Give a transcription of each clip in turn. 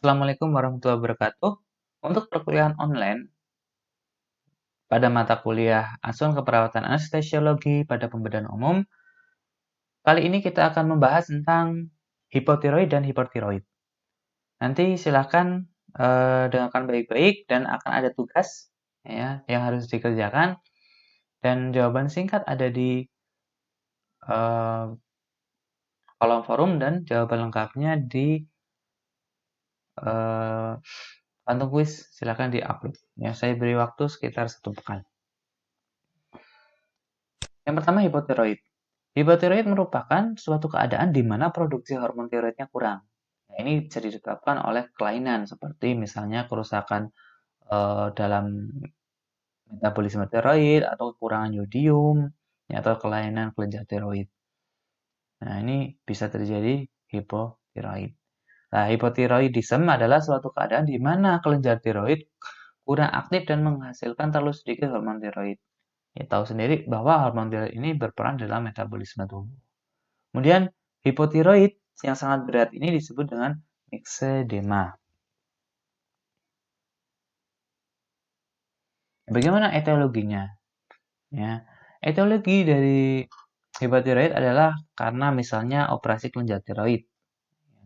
Assalamualaikum warahmatullahi wabarakatuh. Untuk perkuliahan online pada mata kuliah Asuhan Keperawatan Anestesiologi pada pembedahan umum, kali ini kita akan membahas tentang hipotiroid dan hipertiroid. Nanti silakan dengarkan baik-baik dan akan ada tugas ya yang harus dikerjakan dan jawaban singkat ada di kolom forum dan jawaban lengkapnya di kantung kuis. Silakan di-upload. Ya, saya beri waktu sekitar 1 pekan. Yang pertama hipotiroid. Hipotiroid merupakan suatu keadaan di mana produksi hormon tiroidnya kurang. Nah, ini bisa disebabkan oleh kelainan seperti misalnya kerusakan dalam metabolisme tiroid atau kekurangan yodium ya, atau kelainan kelenjar tiroid. Nah, ini bisa terjadi hipotiroid. Nah, hipotiroidism adalah suatu keadaan di mana kelenjar tiroid kurang aktif dan menghasilkan terlalu sedikit hormon tiroid. Ya, tahu sendiri bahwa hormon tiroid ini berperan dalam metabolisme tubuh. Kemudian hipotiroid yang sangat berat ini disebut dengan eksedema. Bagaimana etiologinya? Ya, etiologi dari hipotiroid adalah karena misalnya operasi kelenjar tiroid.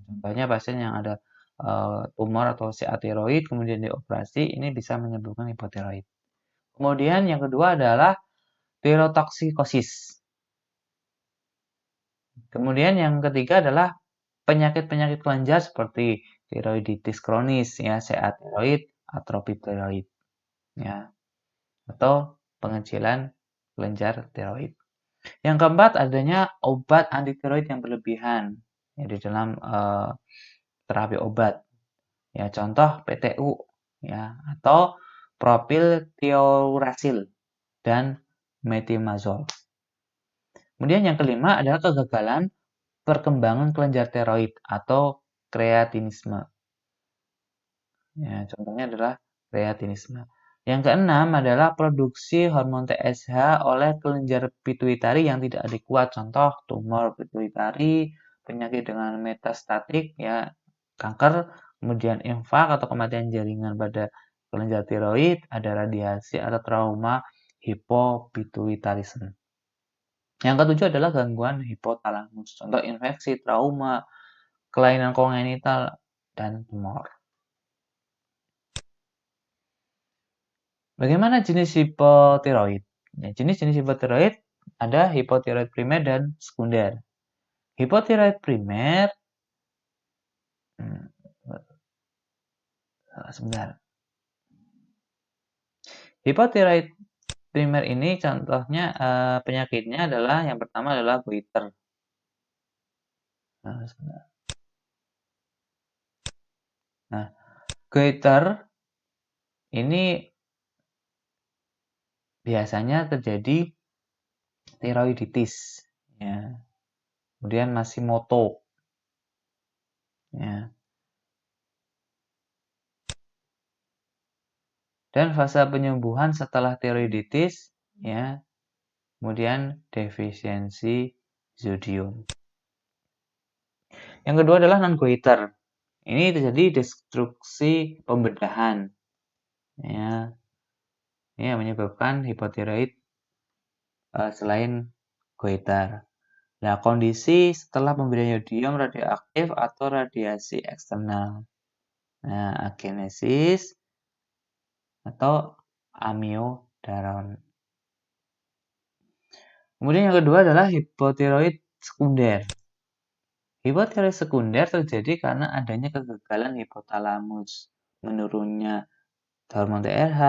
Contohnya pasien yang ada tumor atau CA tiroid kemudian dioperasi, ini bisa menyebabkan hipotiroid. Kemudian yang kedua adalah tirotoksikosis. Kemudian yang ketiga adalah penyakit-penyakit kelenjar seperti tiroiditis kronis, ya, CA tiroid, atrofi tiroid, ya, atau pengecilan kelenjar tiroid. Yang keempat, adanya obat antitiroid yang berlebihan ya, di dalam terapi obat. Ya, contoh PTU, ya, atau propiltiuracil dan metimazol. Kemudian yang kelima adalah kegagalan perkembangan kelenjar tiroid atau kreatinisme. Ya, contohnya adalah kreatinisme. Yang keenam adalah produksi hormon TSH oleh kelenjar pituitari yang tidak adekuat. Contoh tumor pituitari, penyakit dengan metastatik, ya, kanker, kemudian infak atau kematian jaringan pada kelenjar tiroid, ada radiasi atau trauma hipopituitarisme. Yang ketujuh adalah gangguan hipotalamus. Contoh infeksi, trauma, kelainan kongenital, dan tumor. Bagaimana jenis hipotiroid? Ya, jenis-jenis hipotiroid ada hipotiroid primer dan sekunder. Hipotiroid primer, sebentar. Hipotiroid primer ini contohnya penyakitnya adalah yang pertama adalah goiter. Nah, goiter ini biasanya terjadi tiroiditis, ya. Kemudian Hashimoto, ya. Dan fase penyembuhan setelah tiroiditis, ya. Kemudian defisiensi zodium. Yang kedua adalah non-goiter. Ini terjadi destruksi pembedahan, ya. Ini yang menyebabkan hipotiroid selain goiter. Nah, kondisi setelah pemberian yodium radioaktif atau radiasi eksternal. Nah, agenesis atau amiodaron. Kemudian yang kedua adalah hipotiroid sekunder. Hipotiroid sekunder terjadi karena adanya kegagalan hipotalamus, menurunnya hormon TRH,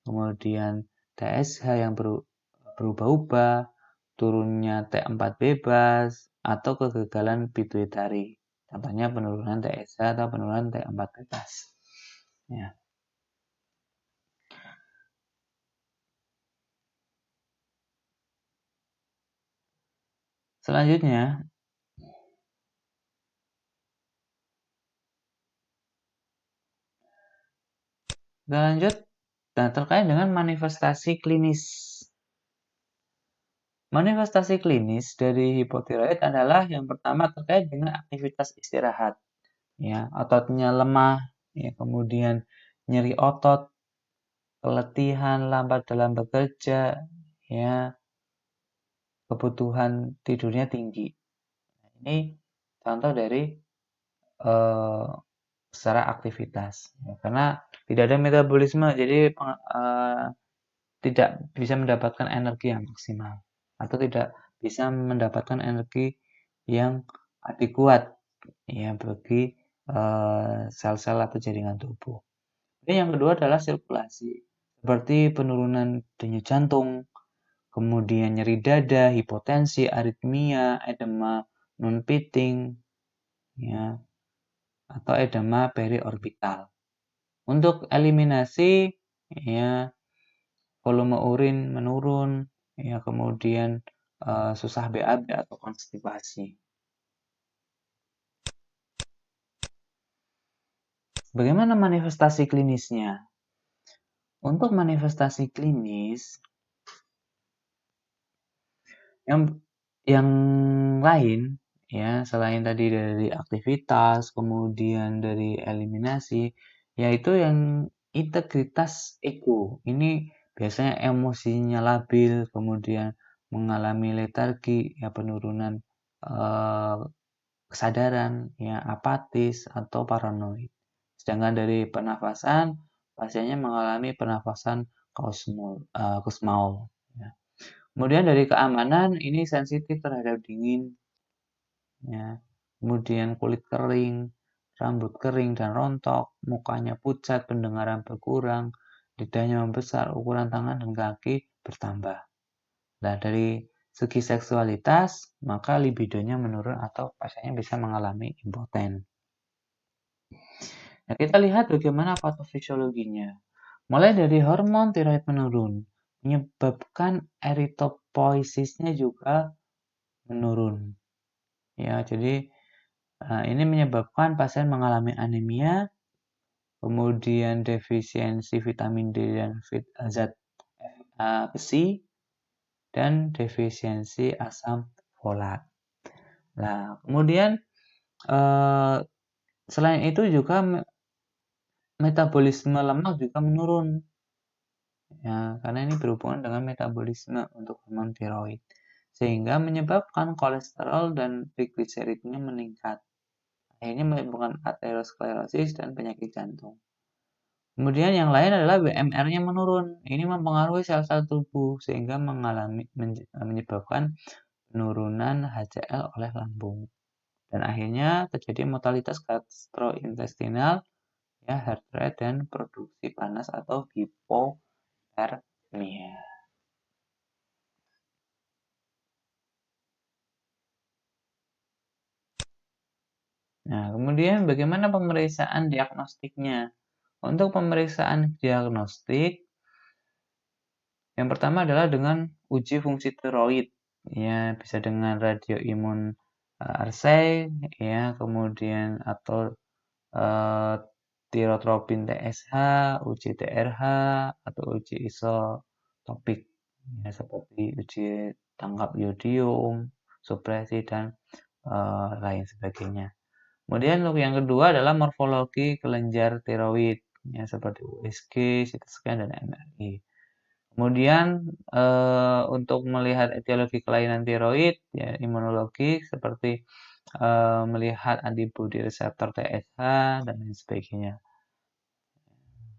kemudian TSH yang berubah-ubah, turunnya T4 bebas, atau kegagalan pituitari. Contohnya penurunan TSH atau penurunan T4 bebas. Ya. Selanjutnya, kita lanjut terkait dengan manifestasi klinis. Manifestasi klinis dari hipotiroid adalah yang pertama terkait dengan aktivitas istirahat. ya, ototnya lemah, ya, kemudian nyeri otot, keletihan, lambat dalam bekerja, ya, kebutuhan tidurnya tinggi. Ini contoh dari eh, secara aktivitas, ya, karena tidak ada metabolisme, jadi tidak bisa mendapatkan energi yang maksimal atau tidak bisa mendapatkan energi yang adekuat, ya, bagi sel-sel atau jaringan tubuh. Ini yang kedua adalah sirkulasi, seperti penurunan denyut jantung, kemudian nyeri dada, hipotensi, aritmia, edema non-pitting, ya, atau edema periorbital. Untuk eliminasi, ya, volume urin menurun, ya, kemudian susah BAB atau konstipasi. Bagaimana manifestasi klinisnya? Untuk manifestasi klinis, yang lain, ya, selain tadi dari aktivitas, kemudian dari eliminasi, yaitu yang integritas ego. Ini biasanya emosinya labil, kemudian mengalami letargi, ya, penurunan eh, kesadaran, ya, apatis atau paranoid. Sedangkan dari pernafasan, pasiennya mengalami pernafasan Kussmaul. Ya. Kemudian dari keamanan, ini sensitif terhadap dingin, ya. Kemudian kulit kering, rambut kering dan rontok, mukanya pucat, pendengaran berkurang, lidahnya membesar, ukuran tangan dan kaki bertambah. Nah, dari segi seksualitas, maka libidonya menurun atau pasiennya bisa mengalami impoten. Nah, kita lihat bagaimana patofisiologinya. Mulai dari hormon tiroid menurun, menyebabkan eritropoiesisnya juga menurun. Ya, jadi ini menyebabkan pasien mengalami anemia, kemudian defisiensi vitamin D dan zat besi, dan defisiensi asam folat. Nah, kemudian selain itu juga metabolisme lemak juga menurun, ya, karena ini berhubungan dengan metabolisme untuk hormon tiroid, sehingga menyebabkan kolesterol dan trigliseridnya meningkat. Akhirnya menimbulkan aterosklerosis dan penyakit jantung. Kemudian yang lain adalah BMR-nya menurun. Ini mempengaruhi sel-sel tubuh sehingga menyebabkan penurunan HCl oleh lambung. Dan akhirnya terjadi mortalitas gastrointestinal, ya, heart rate dan produksi panas atau hipotermia. Nah, kemudian bagaimana pemeriksaan diagnostiknya? Untuk pemeriksaan diagnostik, yang pertama adalah dengan uji fungsi tiroid, ya, bisa dengan radioimun Arsay, ya, kemudian atau tirotropin TSH, uji TRH, atau uji isotopik, ya, seperti uji tangkap yodium, supresi, dan lain sebagainya. Kemudian untuk yang kedua adalah morfologi kelenjar tiroid, ya, seperti USG, CT scan, dan MRI. Kemudian untuk melihat etiologi kelainan tiroid, ya, imunologi seperti melihat antibodi reseptor TSH dan lain sebagainya.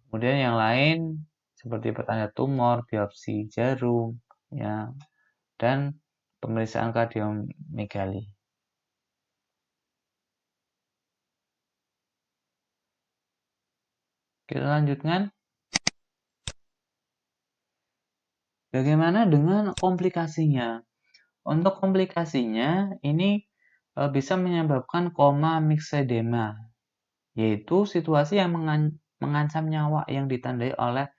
Kemudian yang lain seperti pertanda tumor, biopsi jarum, ya, dan pemeriksaan kardiomegali. Kita lanjutkan. Bagaimana dengan komplikasinya? Untuk komplikasinya, ini bisa menyebabkan koma myxedema, yaitu situasi yang mengancam nyawa yang ditandai oleh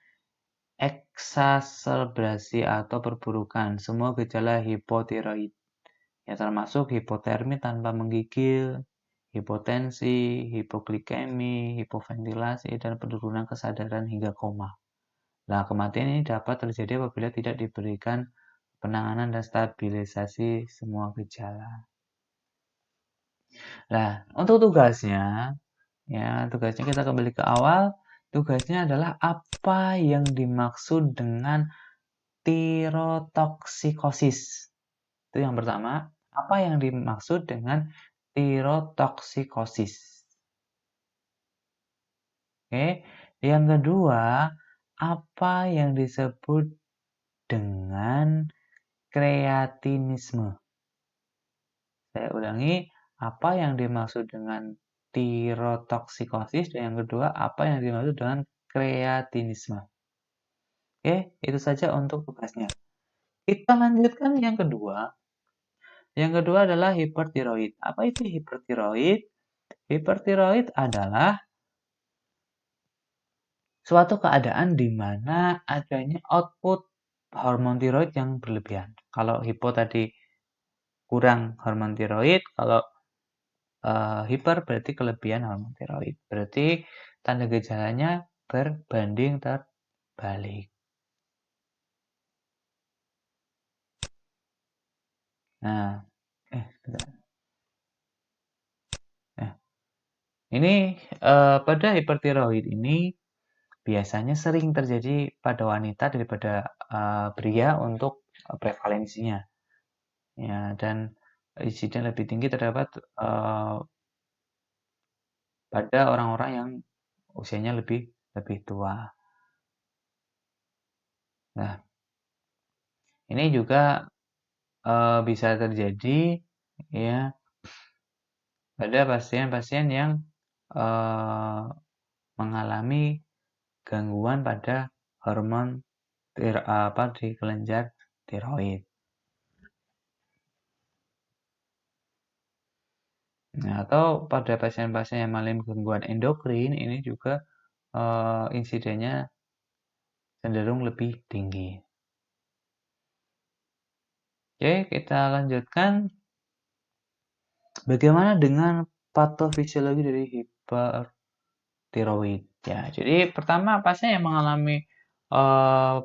eksaserbrasi atau perburukan semua gejala hipotiroid, ya, termasuk hipotermi tanpa menggigil, hipotensi, hipoglikemi, hipoventilasi, dan penurunan kesadaran hingga koma. Nah, kematian ini dapat terjadi apabila tidak diberikan penanganan dan stabilisasi semua gejala. Nah, untuk tugasnya, Ya, tugasnya kita kembali ke awal. Tugasnya adalah apa yang dimaksud dengan tirotoksikosis. Itu yang pertama. Apa yang dimaksud dengan tirotoksikosis? Oke. Yang kedua, apa yang disebut dengan kreatinisme? Saya ulangi, apa yang dimaksud dengan tirotoksikosis? Dan yang kedua, apa yang dimaksud dengan kreatinisme? Oke, itu saja untuk tugasnya. Kita lanjutkan yang kedua. Yang kedua adalah hipertiroid. Apa itu hipertiroid? Hipertiroid adalah suatu keadaan di mana adanya output hormon tiroid yang berlebihan. Kalau hipo tadi kurang hormon tiroid, kalau hiper berarti kelebihan hormon tiroid. Berarti tanda gejalanya berbanding terbalik. Nah, bentar. Nah, ini pada hipertiroid ini biasanya sering terjadi pada wanita daripada pria untuk prevalensinya. Ya, dan insiden lebih tinggi terdapat pada orang-orang yang usianya lebih lebih tua. Nah, ini juga bisa terjadi ya pada pasien-pasien yang eh, mengalami gangguan pada hormon di kelenjar tiroid. Nah, atau pada pasien-pasien yang mengalami gangguan endokrin ini juga insidennya cenderung lebih tinggi. Oke, kita lanjutkan. Bagaimana dengan patofisiologi dari hipertiroid? Ya, jadi pertama pasien yang mengalami uh,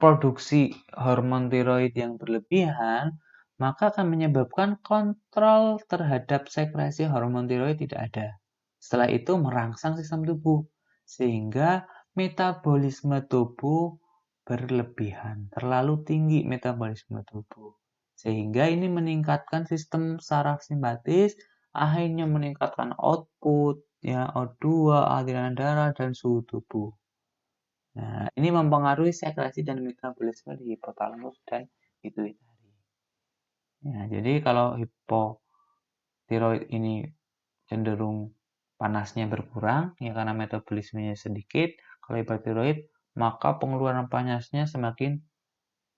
produksi hormon tiroid yang berlebihan, maka akan menyebabkan kontrol terhadap sekresi hormon tiroid tidak ada. Setelah itu merangsang sistem tubuh, sehingga metabolisme tubuh berlebihan, terlalu tinggi metabolisme tubuh. Sehingga ini meningkatkan sistem saraf simpatis, akhirnya meningkatkan output, ya O2, aliran darah, dan suhu tubuh. Nah, ini mempengaruhi sekresi dan metabolisme di hipotalamus dan pituitari. Ya, jadi kalau hipotiroid ini cenderung panasnya berkurang, ya karena metabolismenya sedikit. Kalau hipotiroid, maka pengeluaran panasnya semakin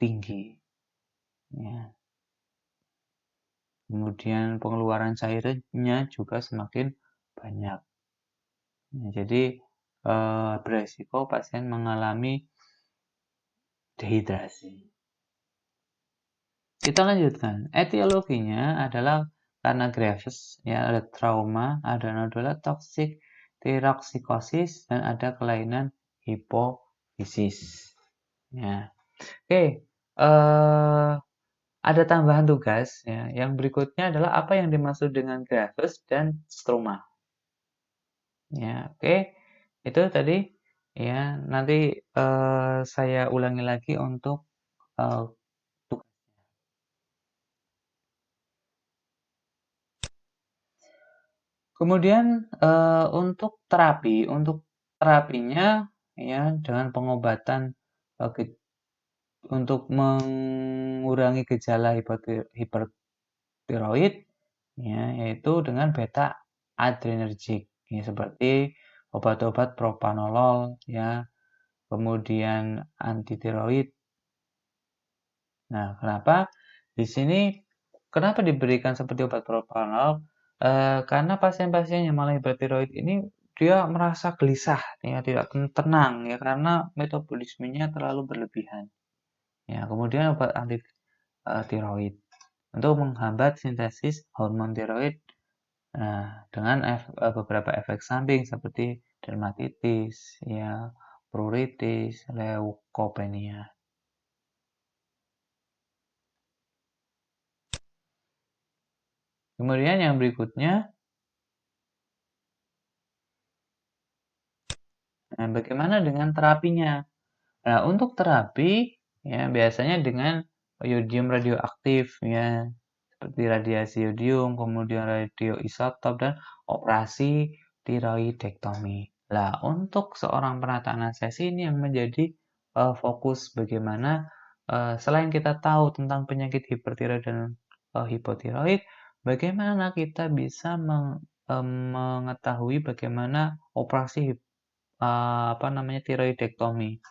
tinggi. Ya. Kemudian pengeluaran cairannya juga semakin banyak. Ya, jadi beresiko pasien mengalami dehidrasi. Kita lanjutkan. Etiologinya adalah karena Graves, ya ada trauma, ada nodular toxic tiroksikosis, dan ada kelainan hipofisis. Ya. Oke, ada tambahan tugas. Ya. Yang berikutnya adalah apa yang dimaksud dengan Graves dan stroma. Ya, oke. Itu tadi. Ya, nanti saya ulangi lagi untuk uh, Kemudian untuk terapinya ya dengan pengobatan untuk mengurangi gejala hipertiroid ya yaitu dengan beta adrenergic ya seperti obat-obat propanolol ya, kemudian antitiroid. Nah, kenapa diberikan seperti obat propanolol? Karena pasien-pasien yang malah hipertiroid ini dia merasa gelisah, ya tidak tenang ya karena metabolismenya terlalu berlebihan. Ya, kemudian obat anti tiroid untuk menghambat sintesis hormon tiroid. Nah, dengan beberapa efek samping seperti dermatitis, ya, pruritus, leukopenia. Kemudian yang berikutnya Nah, bagaimana dengan terapinya? Nah, untuk terapi ya biasanya dengan yodium radioaktif ya, seperti radiasi yodium, kemudian radioisotop dan operasi tiroidektomi. Nah, untuk seorang penata anestesi ini yang menjadi fokus bagaimana selain kita tahu tentang penyakit hipertiroid dan hipotiroid, bagaimana kita bisa mengetahui bagaimana operasi apa namanya tiroidektomi.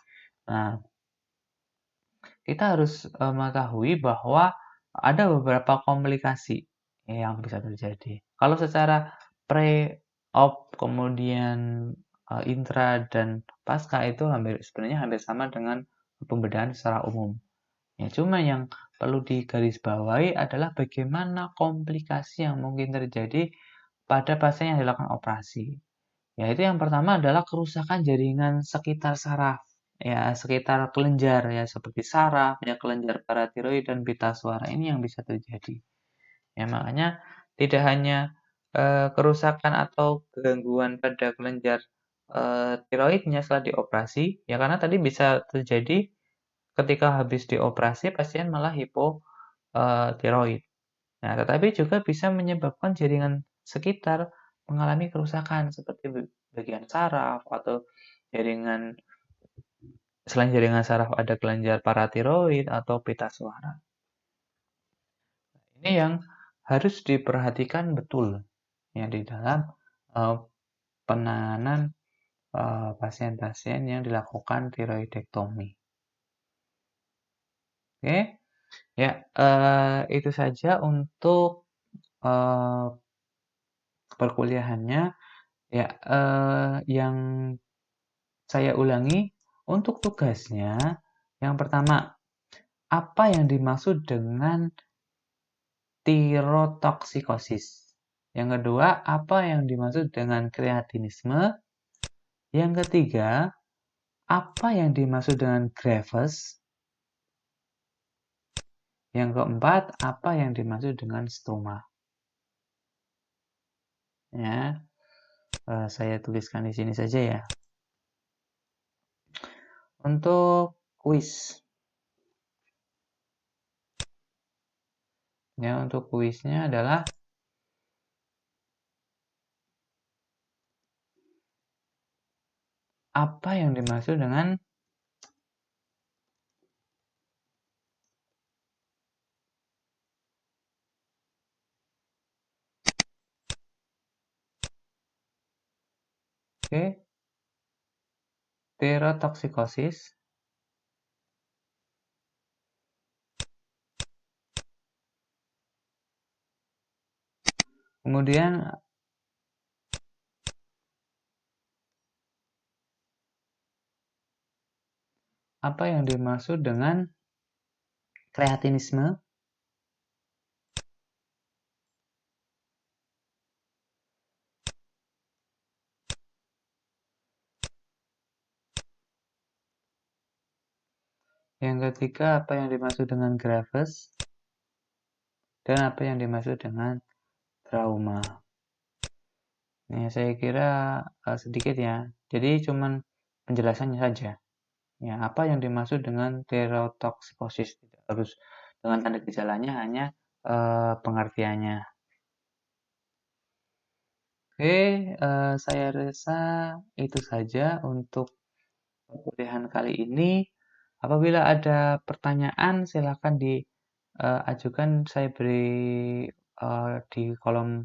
Nah, kita harus mengetahui bahwa ada beberapa komplikasi yang bisa terjadi. Kalau secara pre-op, kemudian intra dan pasca itu sebenarnya hampir sama dengan pembedahan secara umum. Ya, cuma yang perlu digarisbawahi adalah bagaimana komplikasi yang mungkin terjadi pada pasien yang dilakukan operasi. Yaitu yang pertama adalah kerusakan jaringan sekitar saraf, ya sekitar kelenjar ya seperti saraf, ya kelenjar paratiroid dan pita suara ini yang bisa terjadi. Ya makanya tidak hanya kerusakan atau gangguan pada kelenjar tiroidnya setelah dioperasi, ya karena tadi bisa terjadi ketika habis dioperasi pasien malah hipotiroid. Nah, tetapi juga bisa menyebabkan jaringan sekitar mengalami kerusakan seperti bagian saraf atau jaringan selain jaringan saraf ada kelenjar paratiroid atau pita suara. Ini yang harus diperhatikan betul ya di dalam uh, penanganan pasien-pasien yang dilakukan tiroidektomi. Oke, ya itu saja untuk uh, perkuliahannya. Ya, yang saya ulangi, untuk tugasnya, yang pertama, apa yang dimaksud dengan tirotoksikosis? Yang kedua, apa yang dimaksud dengan kreatinisme? Yang ketiga, apa yang dimaksud dengan Graves? Yang keempat, apa yang dimaksud dengan stoma? Ya, saya tuliskan di sini saja ya. Untuk kuis, ya untuk kuisnya adalah apa yang dimaksud dengan tirotoksikosis? Kemudian apa yang dimaksud dengan kreatinisme? Yang ketiga, apa yang dimaksud dengan Graves? Dan apa yang dimaksud dengan trauma? Nah, saya kira sedikit ya. Jadi cuman penjelasannya saja. Ya, apa yang dimaksud dengan terotoksikosis? Tidak harus dengan tanda gejalanya, hanya pengertiannya. Oke, saya rasa itu saja untuk perkuliahan kali ini. Apabila ada pertanyaan, silakan diajukan. Saya beri di kolom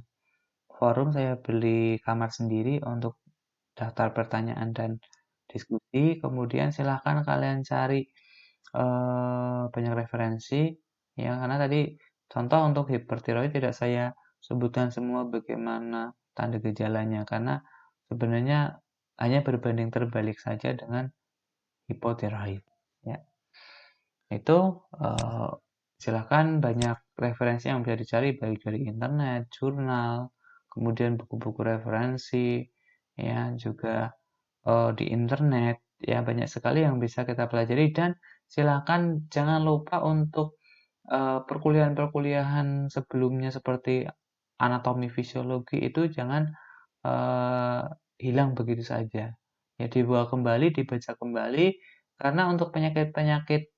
forum, saya beli kamar sendiri untuk daftar pertanyaan dan diskusi. Kemudian silakan kalian cari banyak referensi, ya karena tadi contoh untuk hipertiroid tidak saya sebutkan semua bagaimana tanda gejalanya, karena sebenarnya hanya berbanding terbalik saja dengan hipotiroid. Ya, itu silakan banyak referensi yang bisa dicari baik dari internet, jurnal, kemudian buku-buku referensi, ya juga di internet, ya banyak sekali yang bisa kita pelajari dan silakan jangan lupa untuk perkuliahan-perkuliahan sebelumnya seperti anatomi fisiologi itu jangan hilang begitu saja. Ya dibawa kembali, dibaca kembali, karena untuk penyakit-penyakit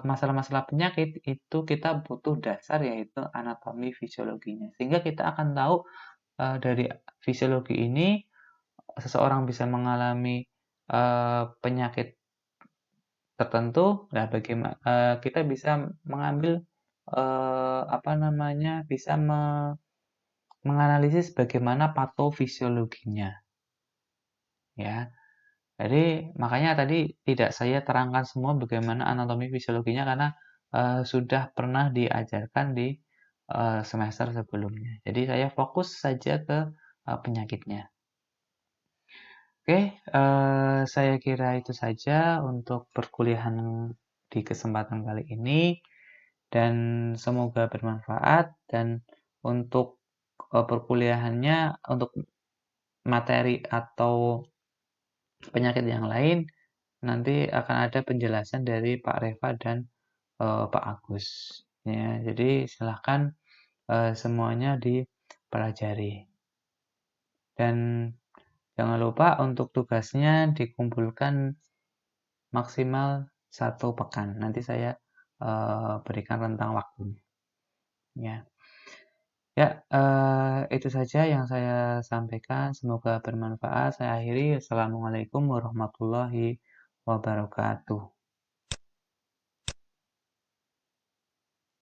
masalah-masalah penyakit itu kita butuh dasar yaitu anatomi fisiologinya. Sehingga kita akan tahu dari fisiologi ini seseorang bisa mengalami penyakit tertentu, nah kita bisa mengambil apa namanya, bisa menganalisis bagaimana patofisiologinya, ya. Jadi makanya tadi tidak saya terangkan semua bagaimana anatomi fisiologinya karena sudah pernah diajarkan di semester sebelumnya. Jadi saya fokus saja ke penyakitnya. Oke, saya kira itu saja untuk perkuliahan di kesempatan kali ini dan semoga bermanfaat dan untuk perkuliahannya untuk materi atau penyakit yang lain nanti akan ada penjelasan dari Pak Reva dan Pak Agus. Ya, jadi silahkan semuanya dipelajari. Dan jangan lupa untuk tugasnya dikumpulkan maksimal 1 pekan. Nanti saya berikan rentang waktunya. Ya, ya itu saja yang saya sampaikan. Semoga bermanfaat. Saya akhiri. Assalamualaikum warahmatullahi wabarakatuh.